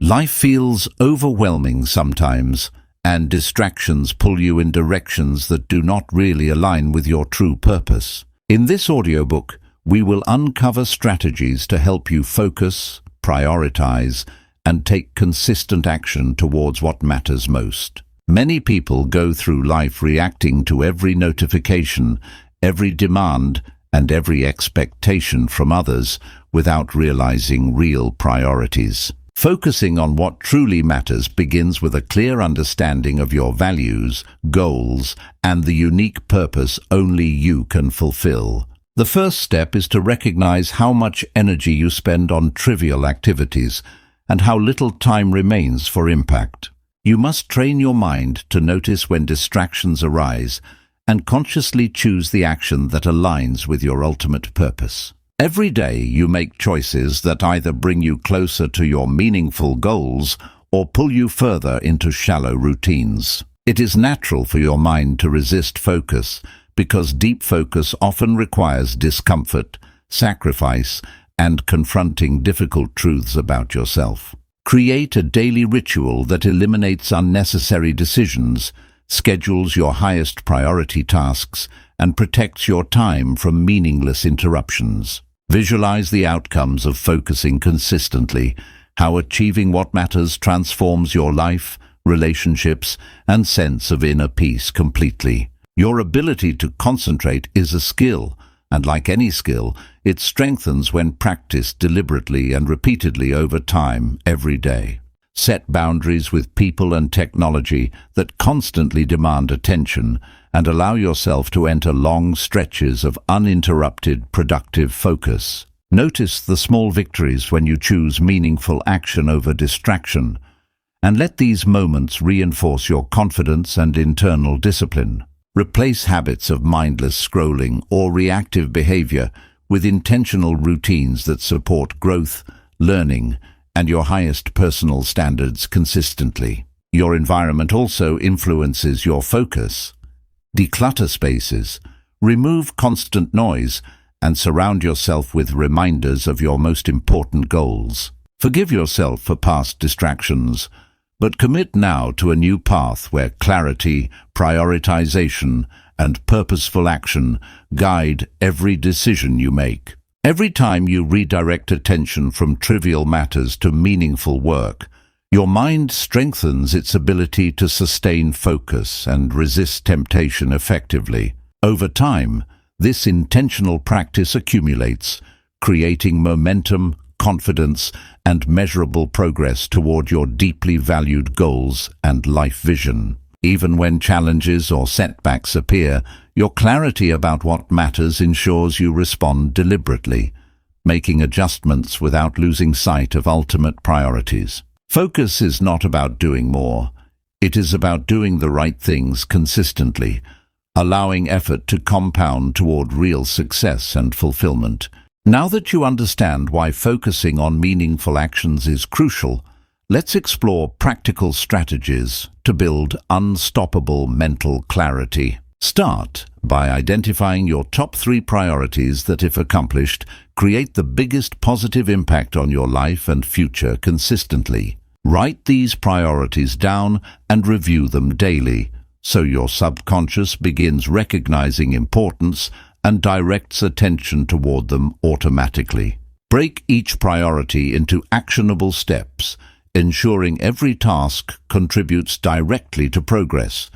Life feels overwhelming sometimes, and distractions pull you in directions that do not really align with your true purpose. In this audiobook, we will uncover strategies to help you focus, prioritize, and take consistent action towards what matters most. Many people go through life reacting to every notification, every demand, and every expectation from others without realizing real priorities. Focusing on what truly matters begins with a clear understanding of your values, goals, and the unique purpose only you can fulfill. The first step is to recognize how much energy you spend on trivial activities and how little time remains for impact. You must train your mind to notice when distractions arise and consciously choose the action that aligns with your ultimate purpose. Every day you make choices that either bring you closer to your meaningful goals or pull you further into shallow routines. It is natural for your mind to resist focus because deep focus often requires discomfort, sacrifice, and confronting difficult truths about yourself. Create a daily ritual that eliminates unnecessary decisions, schedules your highest priority tasks, and protects your time from meaningless interruptions. Visualize the outcomes of focusing consistently, how achieving what matters transforms your life, relationships, and sense of inner peace completely. Your ability to concentrate is a skill, and like any skill, it strengthens when practiced deliberately and repeatedly over time, every day. Set boundaries with people and technology that constantly demand attention, and allow yourself to enter long stretches of uninterrupted, productive focus. Notice the small victories when you choose meaningful action over distraction, and let these moments reinforce your confidence and internal discipline. Replace habits of mindless scrolling or reactive behavior with intentional routines that support growth, learning, and your highest personal standards consistently. Your environment also influences your focus. Declutter spaces, remove constant noise, and surround yourself with reminders of your most important goals. Forgive yourself for past distractions, but commit now to a new path where clarity, prioritization, and purposeful action guide every decision you make. Every time you redirect attention from trivial matters to meaningful work, your mind strengthens its ability to sustain focus and resist temptation effectively. Over time, this intentional practice accumulates, creating momentum, confidence, and measurable progress toward your deeply valued goals and life vision. Even when challenges or setbacks appear, your clarity about what matters ensures you respond deliberately, making adjustments without losing sight of ultimate priorities. Focus is not about doing more. It is about doing the right things consistently, allowing effort to compound toward real success and fulfillment. Now that you understand why focusing on meaningful actions is crucial, let's explore practical strategies to build unstoppable mental clarity. Start by identifying your top 3 priorities that, if accomplished, create the biggest positive impact on your life and future consistently. Write these priorities down and review them daily, so your subconscious begins recognizing importance and directs attention toward them automatically. Break each priority into actionable steps, ensuring every task contributes directly to progress,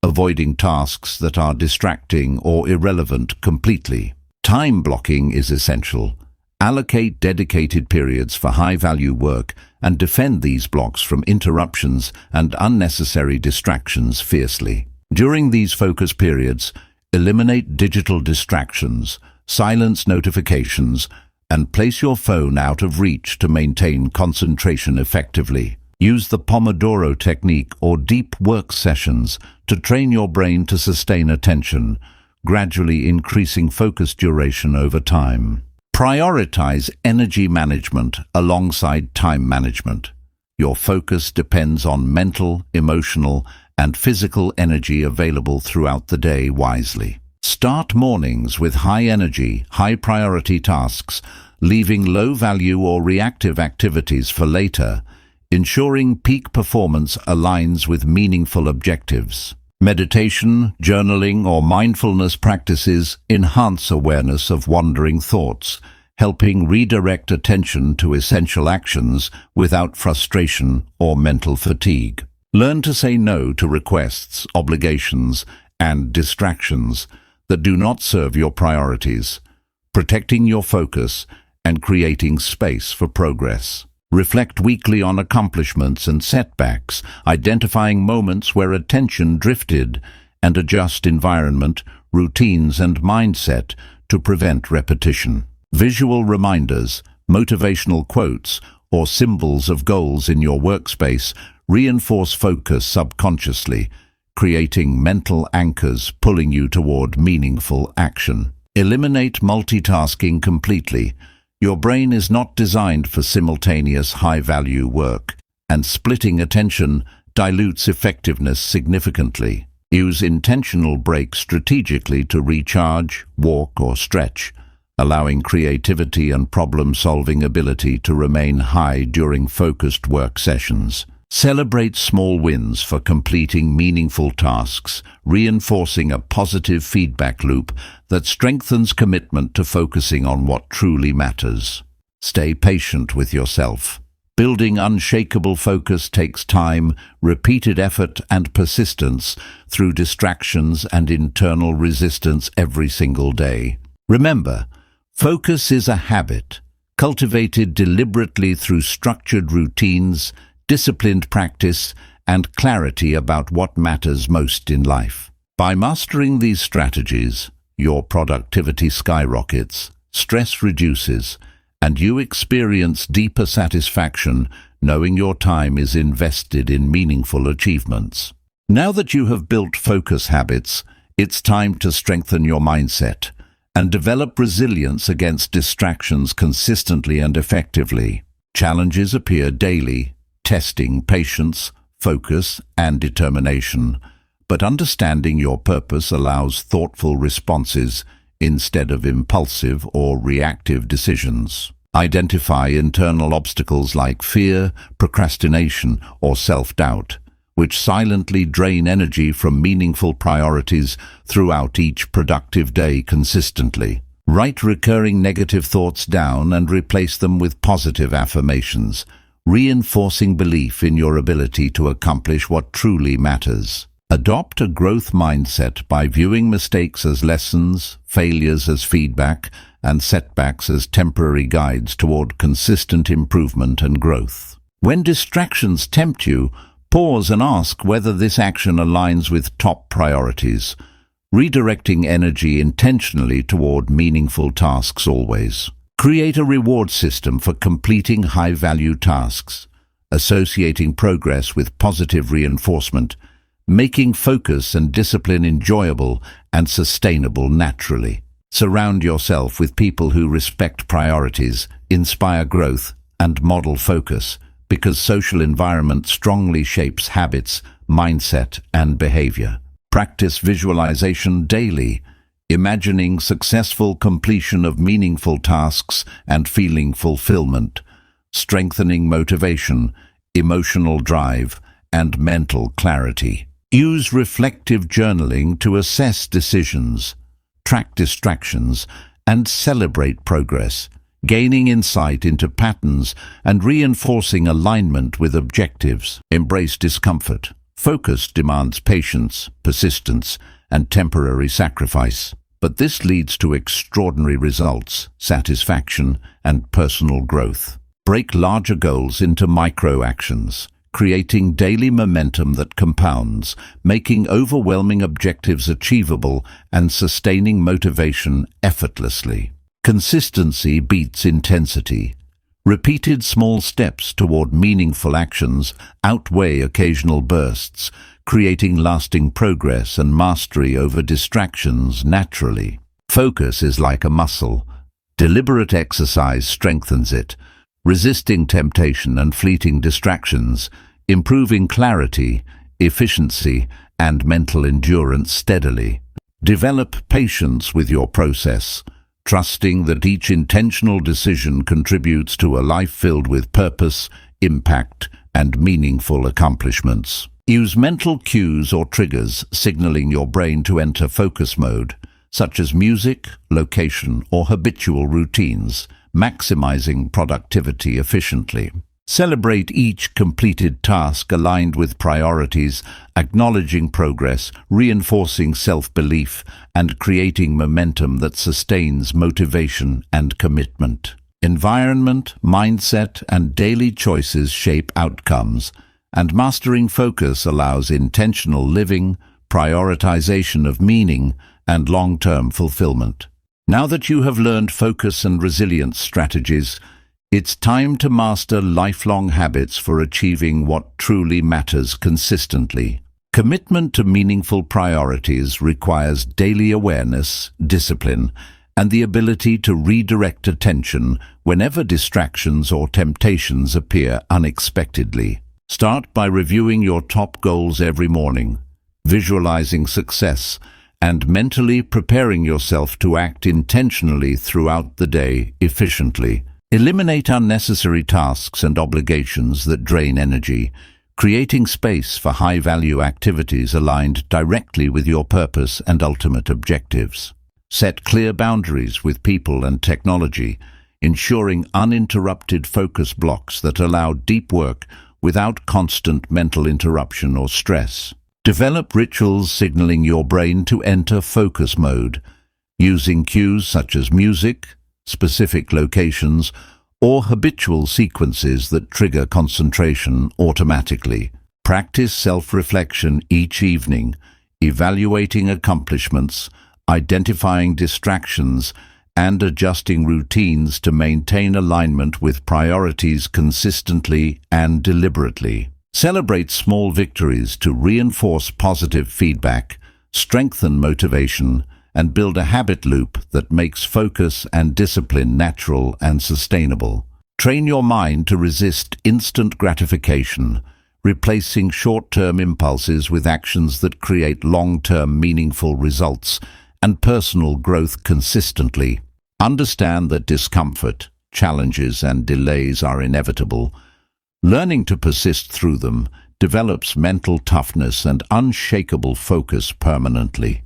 avoiding tasks that are distracting or irrelevant completely. Time blocking is essential. Allocate dedicated periods for high-value work and defend these blocks from interruptions and unnecessary distractions fiercely. During these focus periods, eliminate digital distractions, silence notifications, and place your phone out of reach to maintain concentration effectively. Use the Pomodoro technique or deep work sessions to train your brain to sustain attention, gradually increasing focus duration over time. Prioritize energy management alongside time management. Your focus depends on mental, emotional, and physical energy available throughout the day wisely. Start mornings with high energy, high priority tasks, leaving low value or reactive activities for later, ensuring peak performance aligns with meaningful objectives. Meditation, journaling, or mindfulness practices enhance awareness of wandering thoughts, helping redirect attention to essential actions without frustration or mental fatigue. Learn to say no to requests, obligations, and distractions that do not serve your priorities, protecting your focus and creating space for progress. Reflect weekly on accomplishments and setbacks, identifying moments where attention drifted, and adjust environment, routines, and mindset to prevent repetition. Visual reminders, motivational quotes, or symbols of goals in your workspace reinforce focus subconsciously, creating mental anchors pulling you toward meaningful action. Eliminate multitasking completely. Your brain is not designed for simultaneous high-value work, and splitting attention dilutes effectiveness significantly. Use intentional breaks strategically to recharge, walk, or stretch, allowing creativity and problem-solving ability to remain high during focused work sessions. Celebrate small wins for completing meaningful tasks, reinforcing a positive feedback loop that strengthens commitment to focusing on what truly matters. Stay patient with yourself. Building unshakable focus takes time, repeated effort, and persistence through distractions and internal resistance every single day. Remember, focus is a habit, cultivated deliberately through structured routines, disciplined practice, and clarity about what matters most in life. By mastering these strategies, your productivity skyrockets, stress reduces, and you experience deeper satisfaction knowing your time is invested in meaningful achievements. Now that you have built focus habits, it's time to strengthen your mindset and develop resilience against distractions consistently and effectively. Challenges appear daily, testing patience, focus, and determination, but understanding your purpose allows thoughtful responses instead of impulsive or reactive decisions. Identify internal obstacles like fear, procrastination, or self-doubt, which silently drain energy from meaningful priorities throughout each productive day consistently. Write recurring negative thoughts down and replace them with positive affirmations, reinforcing belief in your ability to accomplish what truly matters. Adopt a growth mindset by viewing mistakes as lessons, failures as feedback, and setbacks as temporary guides toward consistent improvement and growth. When distractions tempt you, pause and ask whether this action aligns with top priorities, redirecting energy intentionally toward meaningful tasks always. Create a reward system for completing high-value tasks, associating progress with positive reinforcement, making focus and discipline enjoyable and sustainable naturally. Surround yourself with people who respect priorities, inspire growth, and model focus, because social environment strongly shapes habits, mindset, and behavior. Practice visualization daily, imagining successful completion of meaningful tasks and feeling fulfillment, strengthening motivation, emotional drive, and mental clarity. Use reflective journaling to assess decisions, track distractions, and celebrate progress, gaining insight into patterns and reinforcing alignment with objectives. Embrace discomfort. Focus demands patience, persistence, and temporary sacrifice. But this leads to extraordinary results, satisfaction, and personal growth. Break larger goals into micro-actions, creating daily momentum that compounds, making overwhelming objectives achievable and sustaining motivation effortlessly. Consistency beats intensity. Repeated small steps toward meaningful actions outweigh occasional bursts, creating lasting progress and mastery over distractions naturally. Focus is like a muscle. Deliberate exercise strengthens it, resisting temptation and fleeting distractions, improving clarity, efficiency, and mental endurance steadily. Develop patience with your process, trusting that each intentional decision contributes to a life filled with purpose, impact, and meaningful accomplishments. Use mental cues or triggers signaling your brain to enter focus mode, such as music, location, or habitual routines, maximizing productivity efficiently. Celebrate each completed task aligned with priorities, acknowledging progress, reinforcing self-belief, and creating momentum that sustains motivation and commitment. Environment, mindset, and daily choices shape outcomes, and mastering focus allows intentional living, prioritization of meaning, and long-term fulfillment. Now that you have learned focus and resilience strategies, it's time to master lifelong habits for achieving what truly matters consistently. Commitment to meaningful priorities requires daily awareness, discipline, and the ability to redirect attention whenever distractions or temptations appear unexpectedly. Start by reviewing your top goals every morning, visualizing success, and mentally preparing yourself to act intentionally throughout the day efficiently. Eliminate unnecessary tasks and obligations that drain energy, creating space for high-value activities aligned directly with your purpose and ultimate objectives. Set clear boundaries with people and technology, ensuring uninterrupted focus blocks that allow deep work without constant mental interruption or stress. Develop rituals signaling your brain to enter focus mode, using cues such as music, specific locations, or habitual sequences that trigger concentration automatically. Practice self-reflection each evening, evaluating accomplishments, identifying distractions, and adjusting routines to maintain alignment with priorities consistently and deliberately. Celebrate small victories to reinforce positive feedback, strengthen motivation, and build a habit loop that makes focus and discipline natural and sustainable. Train your mind to resist instant gratification, replacing short-term impulses with actions that create long-term meaningful results and personal growth consistently. Understand that discomfort, challenges, and delays are inevitable. Learning to persist through them develops mental toughness and unshakable focus permanently.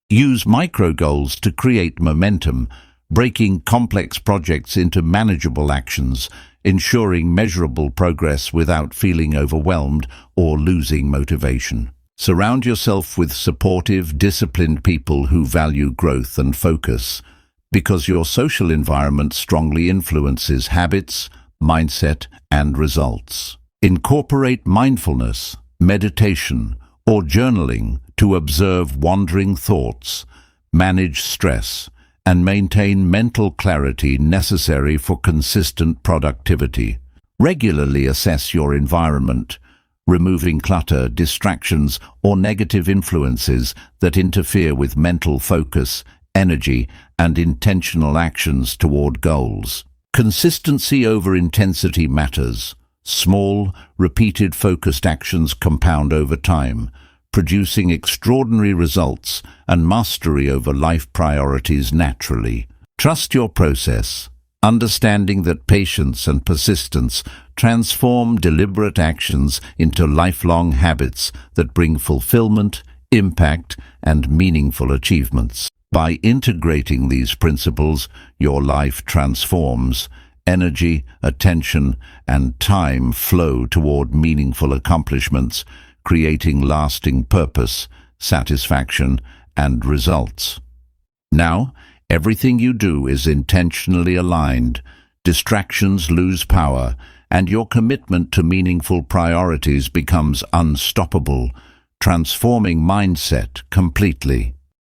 Use micro-goals to create momentum, breaking complex projects into manageable actions, ensuring measurable progress without feeling overwhelmed or losing motivation. Surround yourself with supportive, disciplined people who value growth and focus, because your social environment strongly influences habits, mindset, and results. Incorporate mindfulness, meditation, or journaling to observe wandering thoughts, manage stress, and maintain mental clarity necessary for consistent productivity. Regularly assess your environment, removing clutter, distractions, or negative influences that interfere with mental focus, energy, and intentional actions toward goals. Consistency over intensity matters. Small, repeated focused actions compound over time, producing extraordinary results and mastery over life priorities naturally. Trust your process, understanding that patience and persistence transform deliberate actions into lifelong habits that bring fulfillment, impact, and meaningful achievements. By integrating these principles, your life transforms. Energy, attention, and time flow toward meaningful accomplishments, creating lasting purpose, satisfaction, and results. Now, everything you do is intentionally aligned, distractions lose power, and your commitment to meaningful priorities becomes unstoppable, transforming mindset completely.